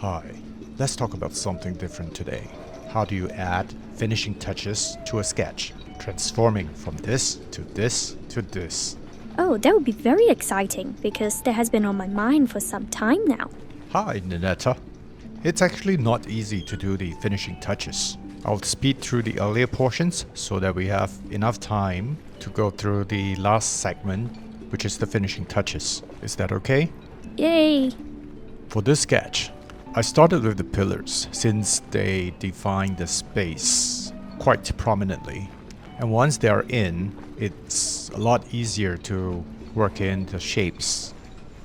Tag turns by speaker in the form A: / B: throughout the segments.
A: Hi, let's talk about something different today. How do you add finishing touches to a sketch, transforming from this to this to this?
B: Oh, that would be very exciting because that has been on my mind for some time now.
A: Hi, Ninetta. It's actually not easy to do the finishing touches. I'll speed through the earlier portions so that we have enough time to go through the last segment, which is the finishing touches. Is that okay?
B: Yay!
A: For this sketch, I started with the pillars since they define the space quite prominently. And once they are in, it's a lot easier to work in the shapes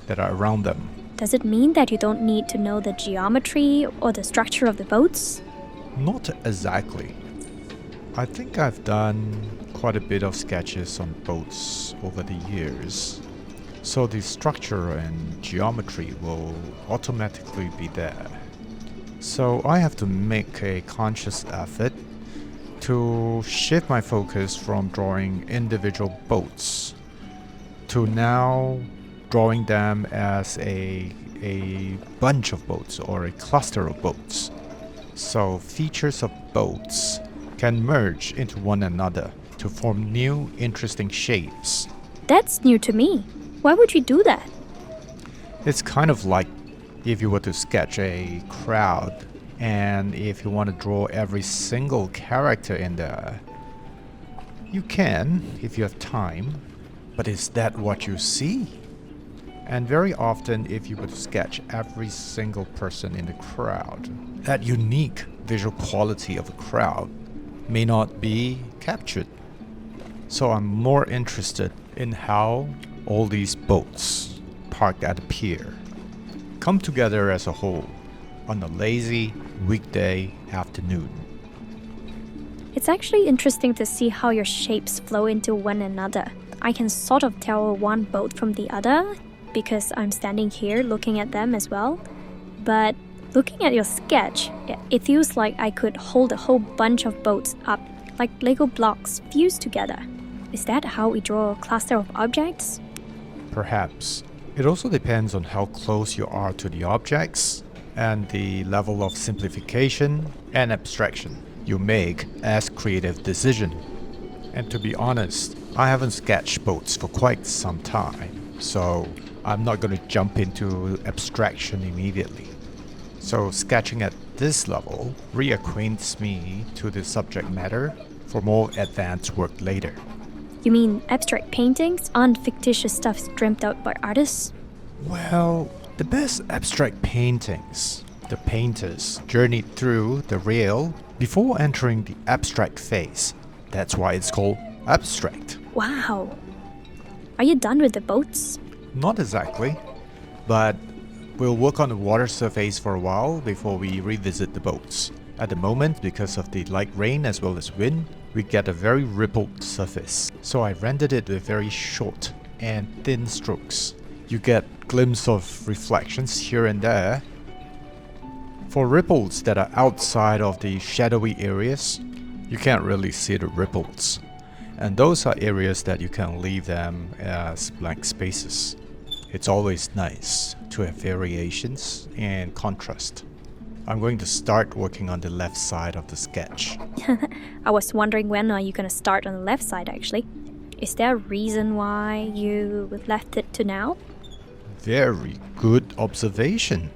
A: that are around them.
B: Does it mean that you don't need to know the geometry or the structure of the boats?
A: Not exactly. I think I've done quite a bit of sketches on boats over the years. So the structure and geometry will automatically be there. So I have to make a conscious effort to shift my focus from drawing individual boats to now drawing them as a bunch of boats or a cluster of boats. So features of boats can merge into one another to form new interesting shapes.
B: That's new to me. Why would you do that?
A: It's kind of like if you were to sketch a crowd and if you want to draw every single character in there. You can if you have time, but is that what you see? And very often, if you were to sketch every single person in the crowd, that unique visual quality of a crowd may not be captured. So I'm more interested in how all these boats parked at a pier come together as a whole on a lazy weekday afternoon.
B: It's actually interesting to see how your shapes flow into one another. I can sort of tell one boat from the other because I'm standing here looking at them as well. But looking at your sketch, it feels like I could hold a whole bunch of boats up like Lego blocks fused together. Is that how we draw a cluster of objects?
A: Perhaps. It also depends on how close you are to the objects and the level of simplification and abstraction you make as creative decision. And to be honest, I haven't sketched boats for quite some time, so I'm not going to jump into abstraction immediately. So sketching at this level reacquaints me to the subject matter for more advanced work later.
B: You mean abstract paintings aren't fictitious stuff dreamt out by artists?
A: Well, the best abstract paintings, the painters journeyed through the real before entering the abstract phase. That's why it's called abstract.
B: Wow. Are you done with the boats?
A: Not exactly, but we'll work on the water surface for a while before we revisit the boats. At the moment, because of the light rain as well as wind, we get a very rippled surface. So I rendered it with very short and thin strokes. You get glimpses of reflections here and there. For ripples that are outside of the shadowy areas, you can't really see the ripples. And those are areas that you can leave them as blank spaces. It's always nice to have variations and contrast. I'm going to start working on the left side of the sketch.
B: I was wondering when are you going to start on the left side actually? Is there a reason why you left it to now?
A: Very good observation.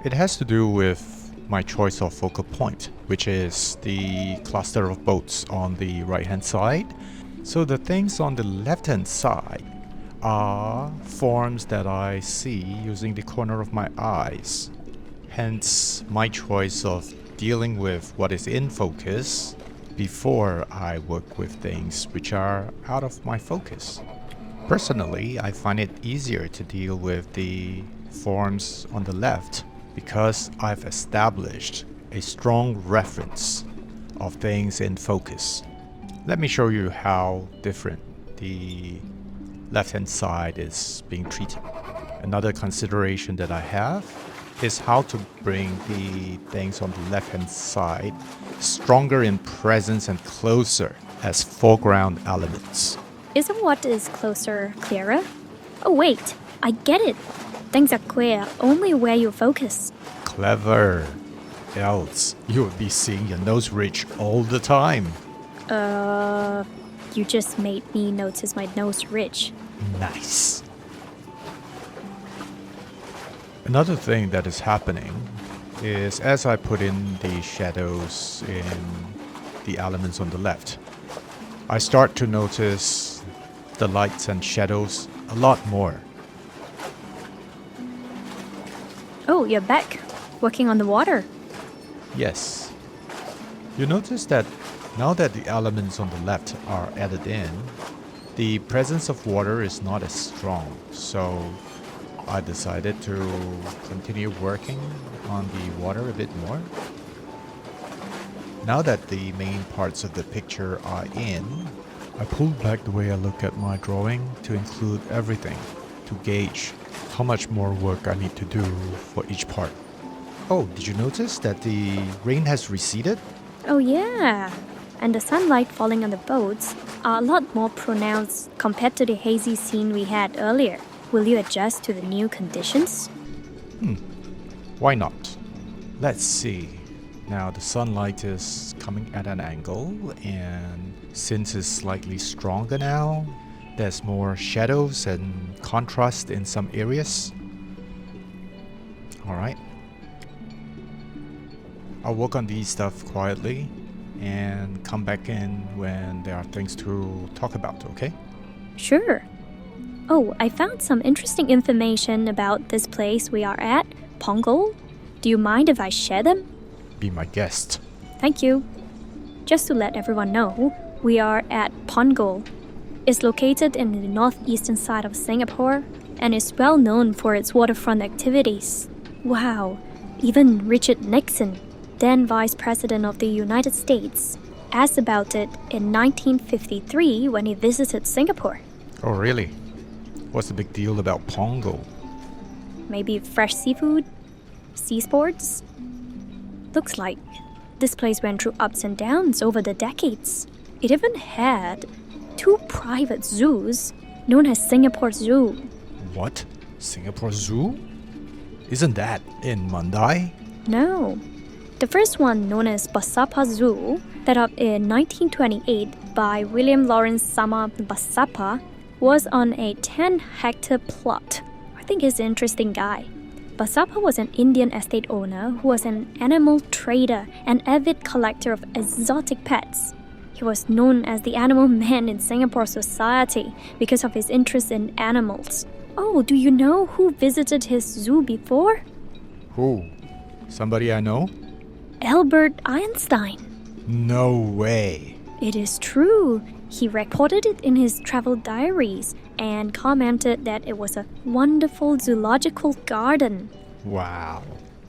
A: It has to do with my choice of focal point, which is the cluster of boats on the right hand side. So the things on the left hand side are forms that I see using the corner of my eyes. Hence my choice of dealing with what is in focus before I work with things which are out of my focus. Personally, I find it easier to deal with the forms on the left because I've established a strong reference of things in focus. Let me show you how different the left-hand side is being treated. Another consideration that I have is how to bring the things on the left-hand side stronger in presence and closer as foreground elements.
B: Isn't what is closer clearer? Oh wait, I get it. Things are clear only where you focus.
A: Clever. Else, you would be seeing your nose ridge all the time.
B: You just made me notice my nose ridge.
A: Nice. Another thing that is happening is as I put in the shadows in the elements on the left, I start to notice the lights and shadows a lot more.
B: Oh, you're back. Working on the water.
A: Yes. You notice that now that the elements on the left are added in, the presence of water is not as strong, so I decided to continue working on the water a bit more. Now that the main parts of the picture are in, I pulled back the way I look at my drawing to include everything, to gauge how much more work I need to do for each part. Oh, did you notice that the rain has receded?
B: Oh, yeah. And the sunlight falling on the boats are a lot more pronounced compared to the hazy scene we had earlier. Will you adjust to the new conditions?
A: Why not? Let's see. Now the sunlight is coming at an angle, and since it's slightly stronger now, there's more shadows and contrast in some areas. Alright. I'll work on these stuff quietly and come back in when there are things to talk about, okay?
B: Sure. Oh, I found some interesting information about this place we are at, Pongal. Do you mind if I share them?
A: Be my guest.
B: Thank you. Just to let everyone know, we are at Pongal. It's located in the northeastern side of Singapore and is well known for its waterfront activities. Wow, even Richard Nixon, then Vice President of the United States, asked about it in 1953 when he visited Singapore.
A: Oh, really? What's the big deal about Pongal?
B: Maybe fresh seafood? Sea sports? Looks like this place went through ups and downs over the decades. It even had 2 private zoos known as Singapore Zoo.
A: What? Singapore Zoo? Isn't that in Mandai?
B: No. The first one, known as Basapa Zoo, set up in 1928 by William Lawrence Sama Basapa, was on a 10-hectare plot. I think he's an interesting guy. Basapa was an Indian estate owner who was an animal trader and avid collector of exotic pets. He was known as the animal man in Singapore society because of his interest in animals. Oh, do you know who visited his zoo before?
A: Who? Somebody I know?
B: Albert Einstein.
A: No way.
B: It is true. He reported it in his travel diaries and commented that it was a wonderful zoological garden.
A: Wow.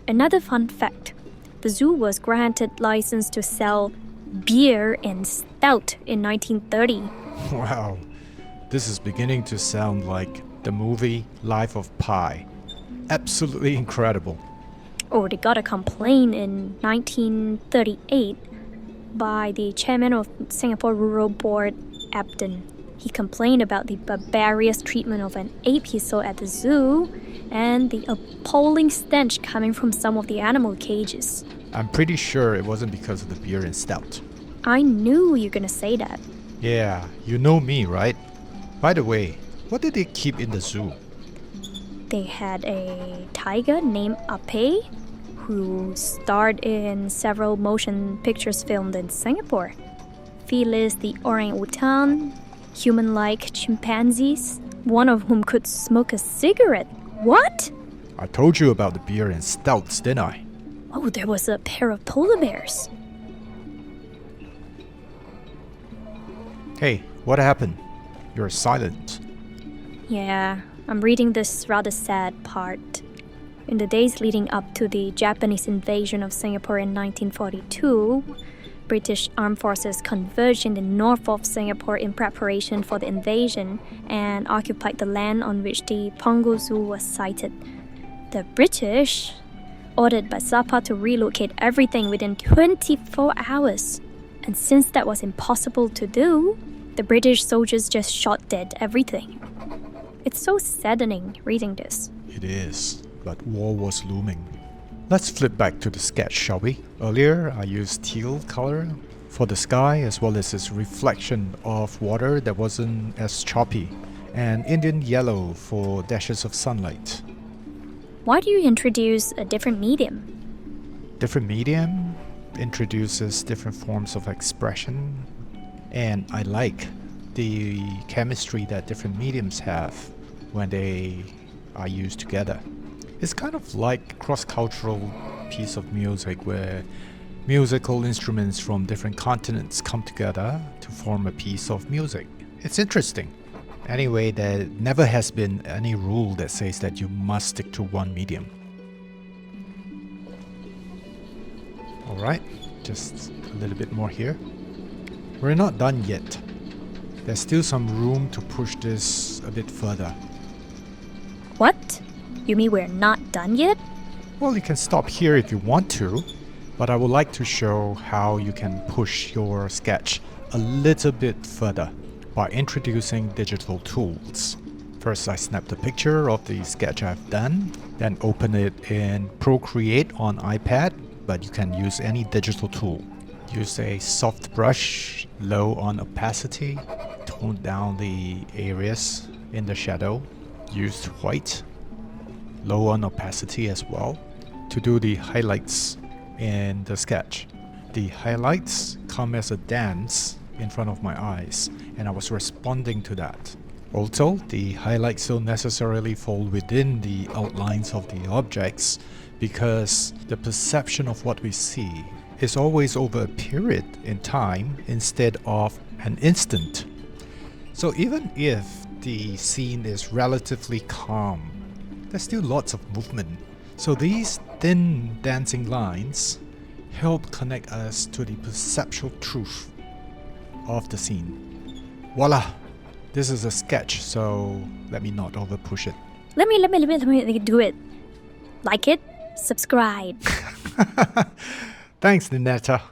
B: Another fun fact, the zoo was granted license to sell beer and stout in 1930.
A: Wow. This is beginning to sound like the movie Life of Pi. Absolutely incredible.
B: Oh, they got a complaint in 1938 by the chairman of Singapore Rural Board, Abden. He complained about the barbarous treatment of an ape he saw at the zoo and the appalling stench coming from some of the animal cages.
A: I'm pretty sure it wasn't because of the beer and stout.
B: I knew you were gonna say that.
A: Yeah, you know me, right? By the way, what did they keep in the zoo?
B: They had a tiger named Ape, who starred in several motion pictures filmed in Singapore. Felis the orangutan, human-like chimpanzees, one of whom could smoke a cigarette. What?
A: I told you about the beer and stouts, didn't I?
B: Oh, there was a pair of polar bears.
A: Hey, what happened? You're silent.
B: Yeah, I'm reading this rather sad part. In the days leading up to the Japanese invasion of Singapore in 1942, British armed forces converged in the north of Singapore in preparation for the invasion and occupied the land on which the Pongal Zoo was sited. The British ordered Basapa to relocate everything within 24 hours. And since that was impossible to do, the British soldiers just shot dead everything. It's so saddening reading this.
A: It is, but war was looming. Let's flip back to the sketch, shall we? Earlier, I used teal color for the sky as well as its reflection of water that wasn't as choppy, and Indian yellow for dashes of sunlight.
B: Why do you introduce a different medium?
A: Different medium introduces different forms of expression, and I like the chemistry that different mediums have when they are used together. It's kind of like cross-cultural piece of music where musical instruments from different continents come together to form a piece of music. It's interesting. Anyway, there never has been any rule that says that you must stick to one medium. Alright, just a little bit more here. We're not done yet. There's still some room to push this a bit further.
B: What? You mean we're not done yet?
A: Well, you can stop here if you want to, but I would like to show how you can push your sketch a little bit further by introducing digital tools. First, I snapped a picture of the sketch I've done, then open it in Procreate on iPad, but you can use any digital tool. Use a soft brush, low on opacity, tone down the areas in the shadow. Used white, low on opacity as well, to do the highlights in the sketch. The highlights come as a dance in front of my eyes, and I was responding to that. Also, the highlights don't necessarily fall within the outlines of the objects, because the perception of what we see is always over a period in time instead of an instant. So even if the scene is relatively calm, there's still lots of movement. So these thin dancing lines help connect us to the perceptual truth of the scene. Voila! This is a sketch, so let me not over push it.
B: Let me do it. Like it, subscribe.
A: Thanks, Ninetta.